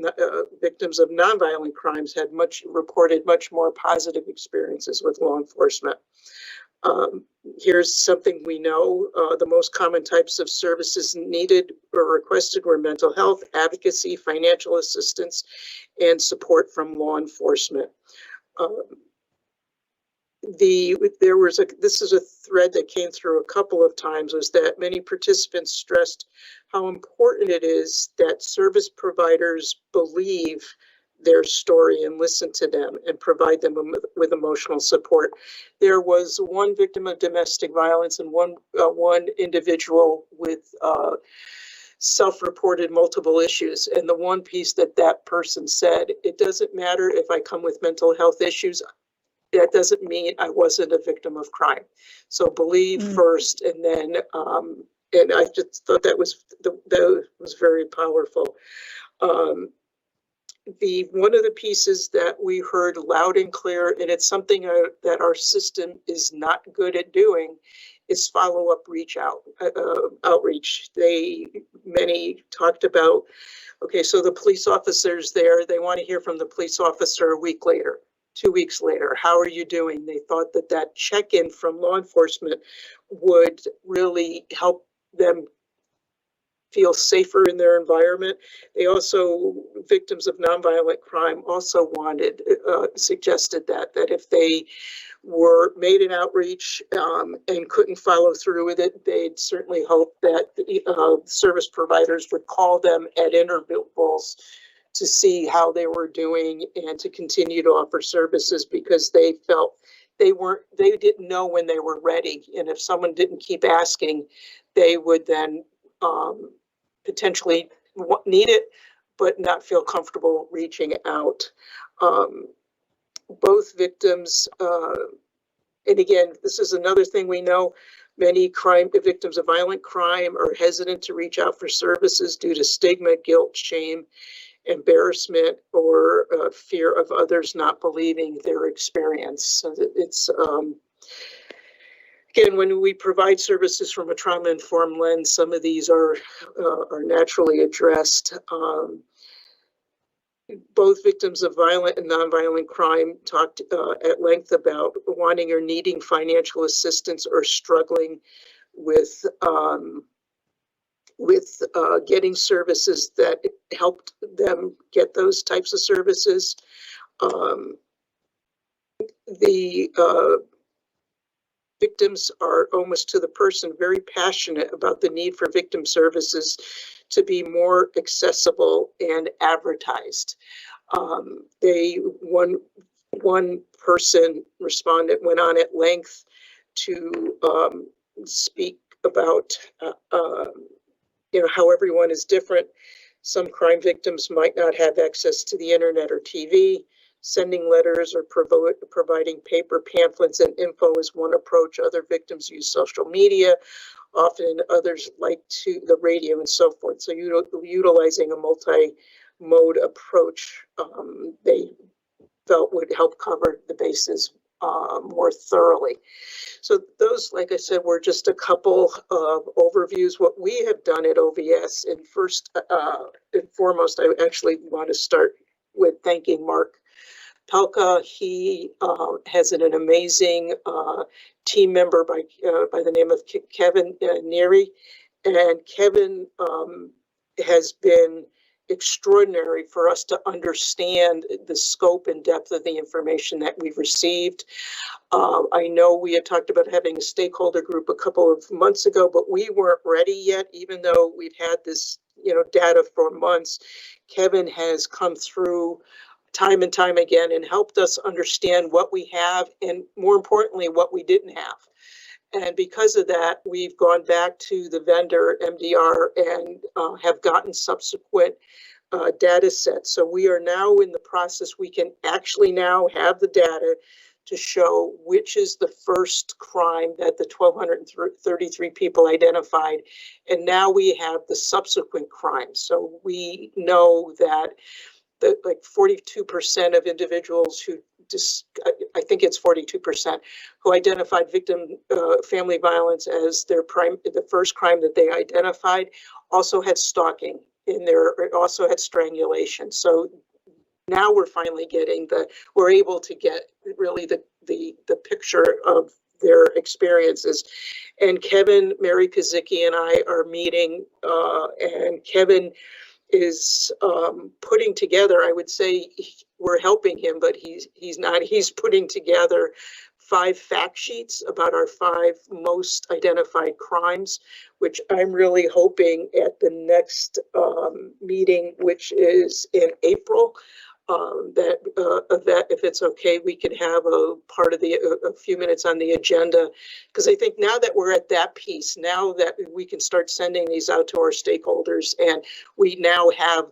victims of nonviolent crimes had reported much more positive experiences with law enforcement. Here's something we know. The most common types of services needed or requested were mental health, advocacy, financial assistance, and support from law enforcement. This is a thread that came through a couple of times, was that many participants stressed how important it is that service providers believe their story and listen to them and provide them with emotional support. There was one victim of domestic violence and one individual with self-reported multiple issues. And the one piece that person said, it doesn't matter if I come with mental health issues, that doesn't mean I wasn't a victim of crime. So believe first, and then And I just thought that was very powerful. One of the pieces that we heard loud and clear, and it's something that our system is not good at doing, is follow-up outreach. Many talked about, okay, so the police officer's there, they want to hear from the police officer a week later, 2 weeks later. How are you doing? They thought that check-in from law enforcement would really help them feel safer in their environment. They also, victims of nonviolent crime also suggested that if they were made an outreach and couldn't follow through with it, they'd certainly hope that service providers would call them at intervals to see how they were doing and to continue to offer services, because they felt they didn't know when they were ready. And if someone didn't keep asking, they would then potentially need it, but not feel comfortable reaching out. Both victims, and again, this is another thing we know, many victims of violent crime are hesitant to reach out for services due to stigma, guilt, shame, embarrassment, or fear of others not believing their experience. So it's again, when we provide services from a trauma-informed lens, some of these are naturally addressed. Both victims of violent and nonviolent crime talked at length about wanting or needing financial assistance or struggling with getting services that helped them get those types of services. Victims are, almost to the person, very passionate about the need for victim services to be more accessible and advertised. One person went on at length to speak about how everyone is different. Some crime victims might not have access to the internet or TV. Sending letters or providing paper pamphlets and info is one approach. Other victims use social media. Often others like the radio and so forth. So utilizing a multi-mode approach, they felt would help cover the bases more thoroughly. So those, like I said, were just a couple of overviews. What we have done at OVS, and first and foremost, I actually want to start with thanking Mark Pelka. He has an amazing team member by the name of Kevin Neary, and Kevin has been extraordinary for us to understand the scope and depth of the information that we've received. I know we had talked about having a stakeholder group a couple of months ago, but we weren't ready yet, even though we've had this data for months. Kevin has come through time and time again and helped us understand what we have, and more importantly, what we didn't have. And because of that, we've gone back to the vendor, MDR, and have gotten subsequent data sets. So we are now in the process, we can actually now have the data to show which is the first crime that the 1,233 people identified. And now we have the subsequent crimes. So we know that like 42% of individuals who I think it's 42% who identified family violence as the first crime that they identified, also had stalking in there, also had strangulation. So now we're finally we're able to get really the picture of their experiences. And Kevin, Mary Kazicki, and I are meeting, and Kevin is putting together, I would say we're helping him, but he's putting together 5 fact sheets about our 5 most identified crimes, which I'm really hoping at the next meeting, which is in April, that if it's okay, we can have a few minutes on the agenda, because I think now that we're at that piece, now that we can start sending these out to our stakeholders, and we now have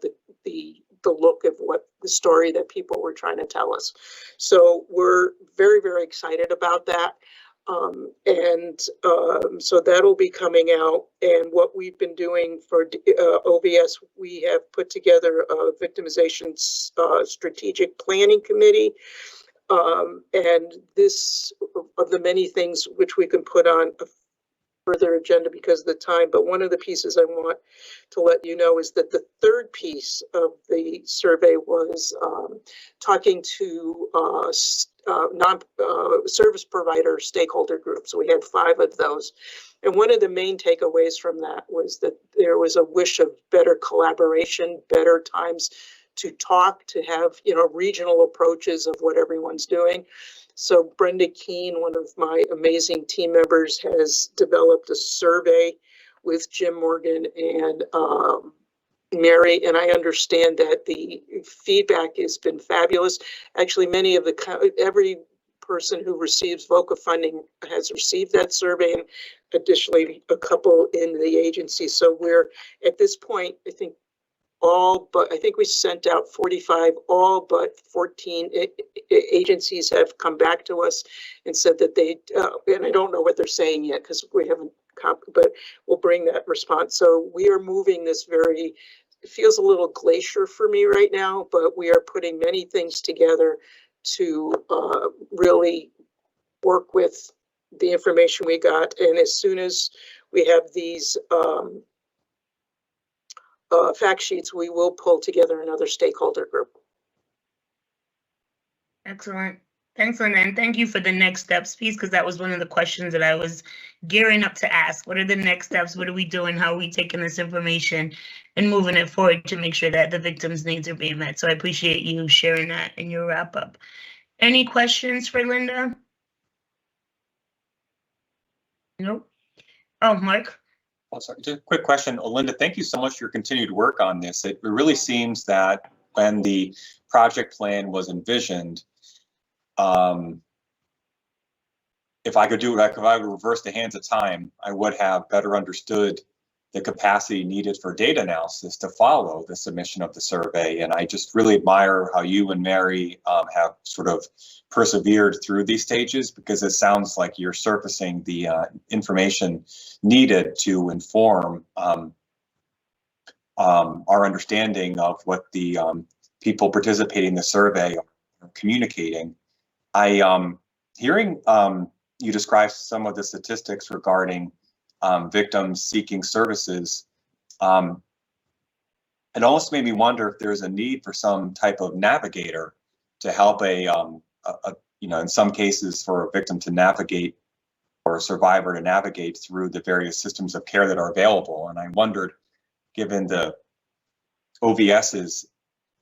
the look of what the story that people were trying to tell us. So we're very, very excited about that. So that'll be coming out. And what we've been doing for OVS, we have put together a victimization strategic planning committee. And this, of the many things which we can put on a further agenda because of the time, but one of the pieces I want to let you know is that the third piece of the survey was talking to service provider stakeholder groups. We had 5 of those. And one of the main takeaways from that was that there was a wish of better collaboration, better times to talk, to have, regional approaches of what everyone's doing. So Brenda Keene, one of my amazing team members, has developed a survey with Jim Morgan and Mary, and I understand that the feedback has been fabulous. Actually, every person who receives VOCA funding has received that survey, and additionally, a couple in the agency. So we're at this point, I think we sent out 45, all but 14 agencies have come back to us and said that they, and I don't know what they're saying yet because we haven't, but we'll bring that response. So we are moving this it feels a little glacier for me right now, but we are putting many things together to really work with the information we got. And as soon as we have these fact sheets, we will pull together another stakeholder group. Excellent. Thanks, Linda, and thank you for the next steps piece, because that was one of the questions that I was gearing up to ask. What are the next steps? What are we doing? How are we taking this information and moving it forward to make sure that the victims' needs are being met? So I appreciate you sharing that in your wrap up. Any questions for Linda? Nope. Oh, Mark. Oh, sorry, just a quick question. Linda, thank you so much for your continued work on this. It really seems that when the project plan was envisioned, if I could reverse the hands of time, I would have better understood the capacity needed for data analysis to follow the submission of the survey. And I just really admire how you and Mary have sort of persevered through these stages, because it sounds like you're surfacing the information needed to inform our understanding of what the people participating in the survey are communicating. Hearing you describe some of the statistics regarding victims seeking services, it almost made me wonder if there's a need for some type of navigator to help in some cases for a victim to navigate or a survivor to navigate through the various systems of care that are available. And I wondered, given the OVS's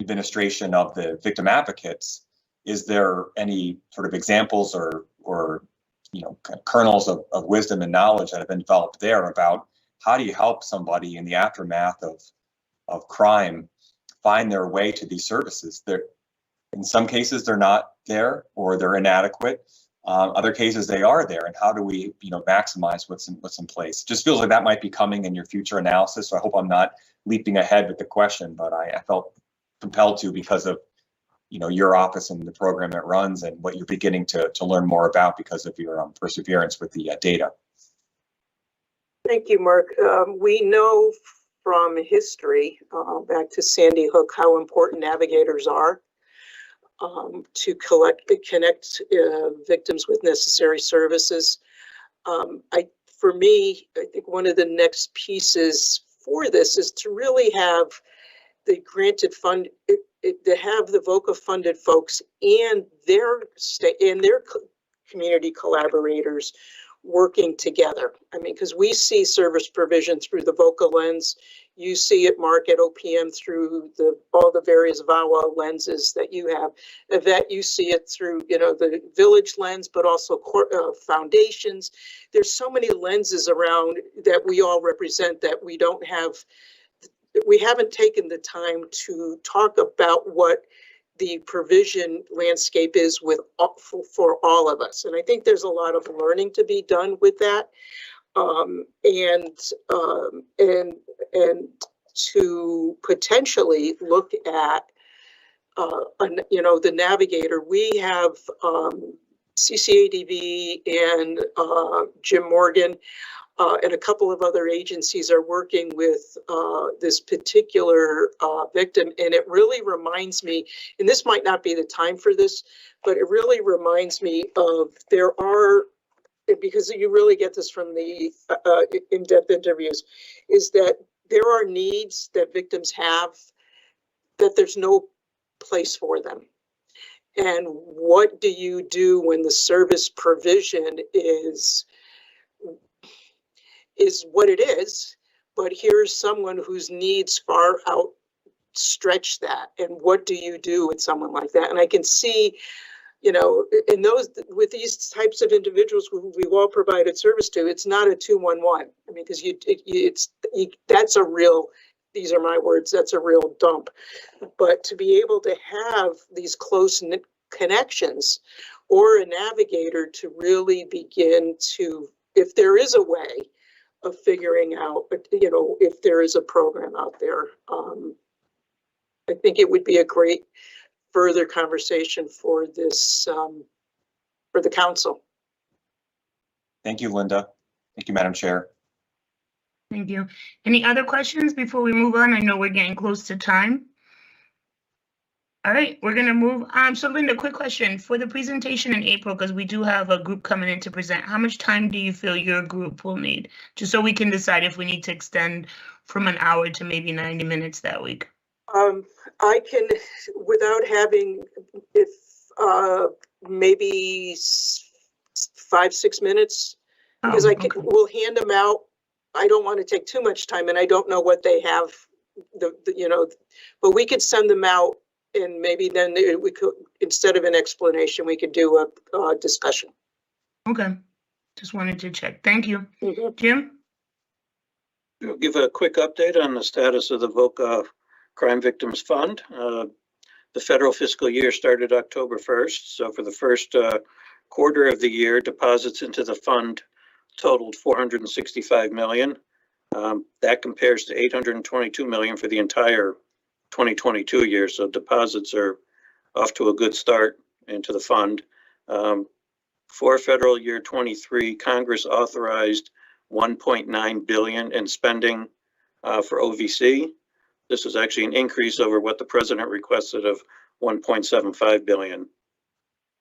administration of the victim advocates, is there any sort of examples or kernels of wisdom and knowledge that have been developed there about how do you help somebody in the aftermath of crime find their way to these services? In some cases they're not there, or they're inadequate. Other cases they are there, and how do we maximize what's in place? Just feels like that might be coming in your future analysis. So I hope I'm not leaping ahead with the question, but I felt compelled to because of your office and the program it runs, and what you're beginning to learn more about because of your perseverance with the data. Thank you, Mark. We know from history, back to Sandy Hook, how important navigators are to connect victims with necessary services. For me, I think one of the next pieces for this is to really have the granted fund, to have the VOCA funded folks and their community collaborators working together. I mean, because we see service provision through the VOCA lens. You see it, Mark, at OPM through all the various VAWA lenses that you have. Yvette, you see it through the village lens, but also foundations. There's so many lenses around that we all represent that we don't have. We haven't taken the time to talk about what the provision landscape is for all of us. And I think there's a lot of learning to be done with that. And to potentially look at, the navigator. We have CCADV and Jim Morgan and a couple of other agencies are working with this particular victim. And it really reminds me, and this might not be the time for this, but it really reminds me of there are, because you really get this from the in-depth interviews, is that there are needs that victims have that there's no place for them. And what do you do when the service provision is what it is, but here's someone whose needs far outstretch that? And what do you do with someone like that? And I can see, you know, in those, with these types of individuals who we've all provided service to, it's not a 2-1-1. I mean, because that's a real, these are my words, that's a real dump. But to be able to have these close connections or a navigator to really begin to, if there is a way of figuring out, you know, if there is a program out there, I think it would be a great further conversation for this, for the council. Thank you, Linda. Thank you, Madam Chair. Thank you. Any other questions before we move on? I know we're getting close to time. All right, we're gonna move. So Linda, quick question for the presentation in April, because we do have a group coming in to present. How much time do you feel your group will need? Just so we can decide if we need to extend from an hour to maybe 90 minutes that week. I can, without having, if maybe 5-6 minutes, because we'll hand them out. I don't want to take too much time, and I don't know what they have, you know, but we could send them out. And maybe then we could, instead of an explanation, we could do a discussion. Okay, just wanted to check. Thank you. Jim? I'll give a quick update on the status of the VOCA Crime Victims Fund. The federal fiscal year started October 1st. So for the first quarter of the year, deposits into the fund totaled $465 million. That compares to $822 million for the entire 2022 year, so deposits are off to a good start into the fund. For federal year 23, Congress authorized $1.9 billion in spending for OVC. This was actually an increase over what the president requested of $1.75 billion.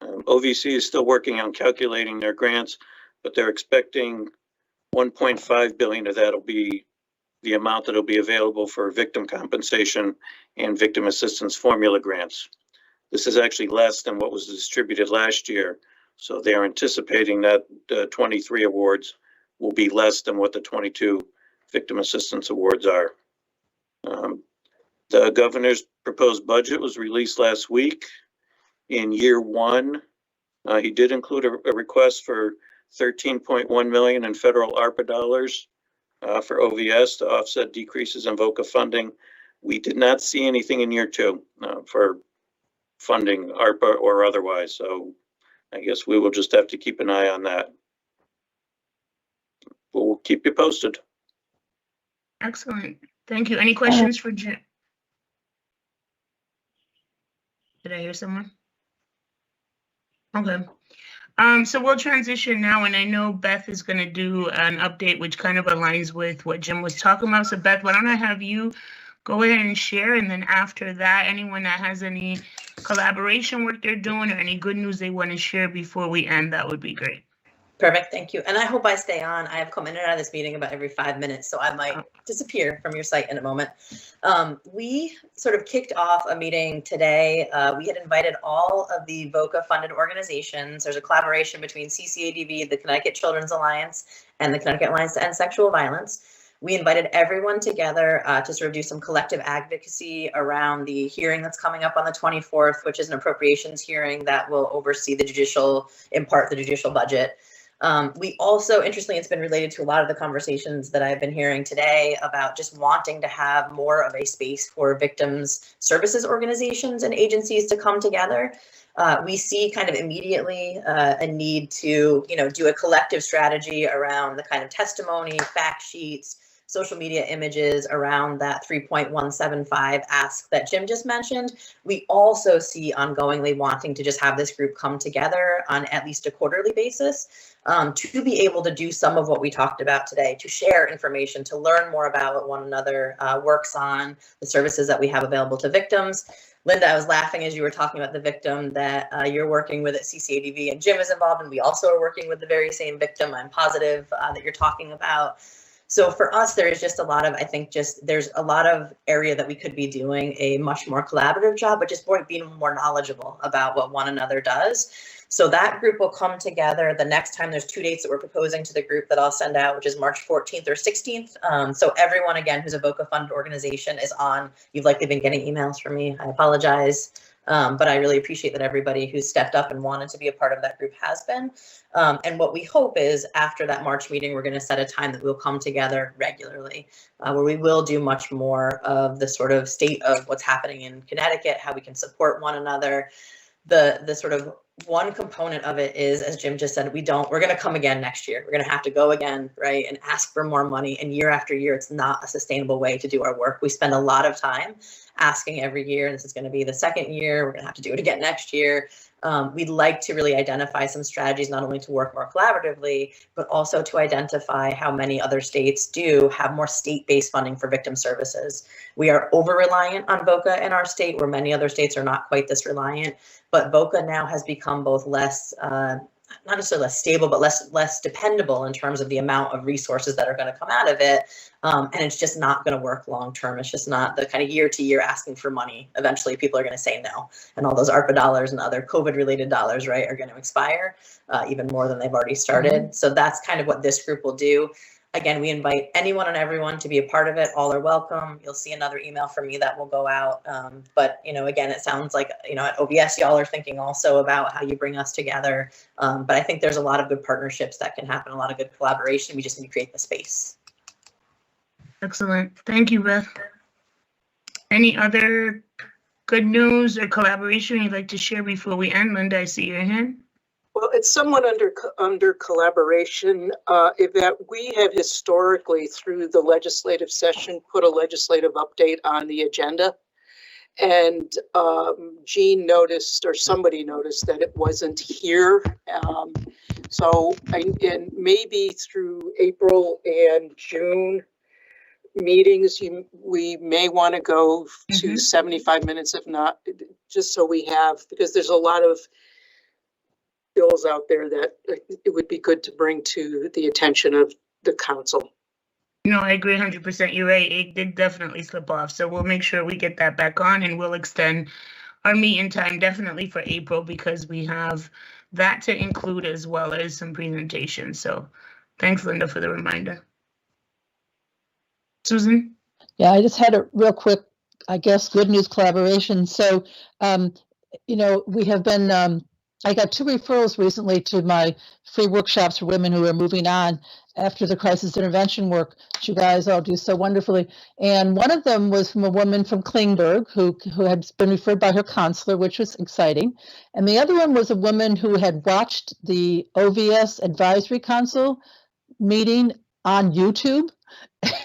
OVC is still working on calculating their grants, but they're expecting $1.5 billion of that will be the amount that will be available for victim compensation and victim assistance formula grants. This is actually less than what was distributed last year. So they are anticipating that the 23 awards will be less than what the 22 victim assistance awards are. The governor's proposed budget was released last week. In year one, he did include a request for $13.1 million in federal ARPA dollars for OVS to offset decreases in VOCA funding. We did not see anything in year two for funding ARPA or otherwise. So I guess we will just have to keep an eye on that. We'll keep you posted. Excellent. Thank you. Any questions for Jim? Did I hear someone? Okay. So we'll transition now, and I know Beth is going to do an update which kind of aligns with what Jim was talking about. So Beth, why don't I have you go ahead and share, and then after that, anyone that has any collaboration work they're doing or any good news they want to share before we end, that would be great. Perfect, thank you. And I hope I stay on. I have come in and out of this meeting about every 5 minutes, so I might disappear from your site in a moment. We sort of kicked off a meeting today. We had invited all of the VOCA funded organizations. There's a collaboration between CCADV, the Connecticut Children's Alliance, and the Connecticut Alliance to End Sexual Violence. We invited everyone together to sort of do some collective advocacy around the hearing that's coming up on the 24th, which is an appropriations hearing that will oversee the judicial, in part the judicial budget. We also, interestingly, it's been related to a lot of the conversations that I've been hearing today about just wanting to have more of a space for victims services organizations and agencies to come together. We see kind of immediately a need to, do a collective strategy around the kind of testimony, fact sheets, social media images around that 3.175 ask that Jim just mentioned. We also see ongoingly wanting to just have this group come together on at least a quarterly basis to be able to do some of what we talked about today, to share information, to learn more about what one another works on, the services that we have available to victims. Linda, I was laughing as you were talking about the victim that you're working with at CCADV, and Jim is involved, and we also are working with the very same victim. I'm positive that you're talking about. So for us, there is just a lot of, I think there's a lot of area that we could be doing a much more collaborative job, but just being more knowledgeable about what one another does. So that group will come together. The next time, there's 2 dates that we're proposing to the group that I'll send out, which is March 14th or 16th. So everyone, again, who's a VOCA fund organization is on. You've likely been getting emails from me. I apologize. But I really appreciate that everybody who's stepped up and wanted to be a part of that group has been. And what we hope is after that March meeting, we're going to set a time that we'll come together regularly, where we will do much more of the sort of state of what's happening in Connecticut, how we can support one another. The sort of one component of it is, as Jim just said, we're going to come again next year. We're going to have to go again, right, and ask for more money. And year after year, it's not a sustainable way to do our work. We spend a lot of time asking every year. This is going to be the second year. We're going to have to do it again next year. We'd like to really identify some strategies, not only to work more collaboratively, but also to identify how many other states do have more state-based funding for victim services. We are over-reliant on VOCA in our state, where many other states are not quite this reliant. But VOCA now has become both less, not necessarily less stable, but less dependable in terms of the amount of resources that are going to come out of it. And it's just not going to work long term. It's just not the kind of year to year asking for money. Eventually, people are going to say no. And all those ARPA dollars and other COVID related dollars, right, are going to expire even more than they've already started. Mm-hmm. So that's kind of what this group will do. Again, we invite anyone and everyone to be a part of it. All are welcome. You'll see another email from me that will go out. But, again, it sounds like, at OBS, y'all are thinking also about how you bring us together. But I think there's a lot of good partnerships that can happen, a lot of good collaboration. We just need to create the space. Excellent. Thank you, Beth. Any other good news or collaboration you'd like to share before we end? Linda, I see your hand. Well, it's somewhat under collaboration. That we have historically, through the legislative session, put a legislative update on the agenda. And Jean noticed, or somebody noticed, that it wasn't here. And maybe through April and June meetings, we may want to go to 75 minutes, if not, just so we have, because there's a lot of bills out there that it would be good to bring to the attention of the council. I agree 100%. You're right. It did definitely slip off. So we'll make sure we get that back on, and we'll extend our meeting time definitely for April, because we have that to include as well as some presentations. So thanks, Linda, for the reminder. Susan? Yeah, I just had a real quick, I guess, good news collaboration. So, we have been, I got 2 referrals recently to my free workshops for women who are moving on after the crisis intervention work that you guys all do so wonderfully. And one of them was from a woman from Klingberg who had been referred by her counselor, which was exciting. And the other one was a woman who had watched the OVS Advisory Council meeting on YouTube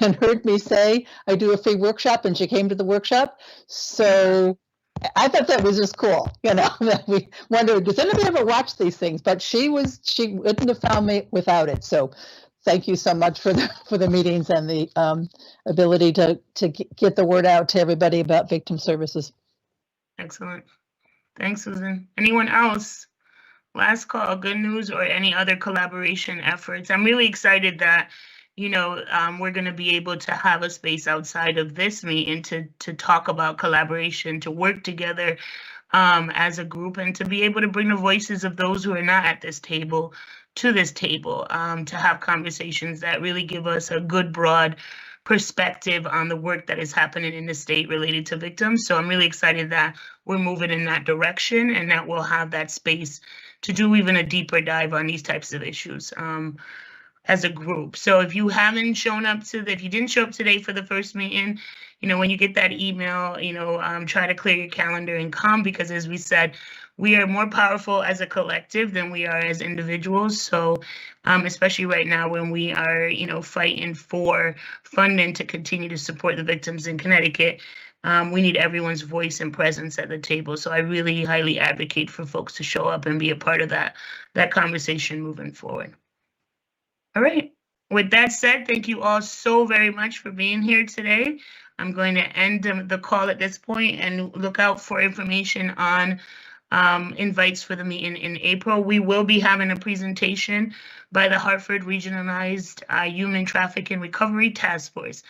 and heard me say I do a free workshop, and she came to the workshop. So I thought that was just cool, that we wondered, does anybody ever watch these things? But she wouldn't have found me without it. So thank you so much for the meetings and the ability to get the word out to everybody about victim services. Excellent. Thanks, Susan. Anyone else? Last call, good news or any other collaboration efforts? I'm really excited that we're going to be able to have a space outside of this meeting to talk about collaboration, to work together as a group, and to be able to bring the voices of those who are not at this table to this table, to have conversations that really give us a good, broad perspective on the work that is happening in the state related to victims. So I'm really excited that we're moving in that direction, and that we'll have that space to do even a deeper dive on these types of issues. As a group. So if you haven't shown up if you didn't show up today for the first meeting, when you get that email, try to clear your calendar and come, because as we said, we are more powerful as a collective than we are as individuals. So especially right now when we are, fighting for funding to continue to support the victims in Connecticut, we need everyone's voice and presence at the table. So I really highly advocate for folks to show up and be a part of that conversation moving forward. All right. With that said, thank you all so very much for being here today. I'm going to end the call at this point and look out for information on invites for the meeting in April. We will be having a presentation by the Hartford Regionalized Human Trafficking Recovery Task Force,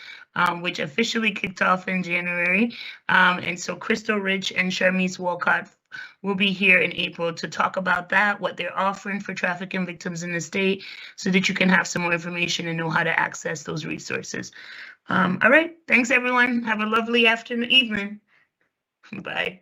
which officially kicked off in January. And so Crystal Rich and Sharmise Walcott will be here in April to talk about that, what they're offering for trafficking victims in the state, so that you can have some more information and know how to access those resources. All right, thanks everyone. Have a lovely evening. Bye.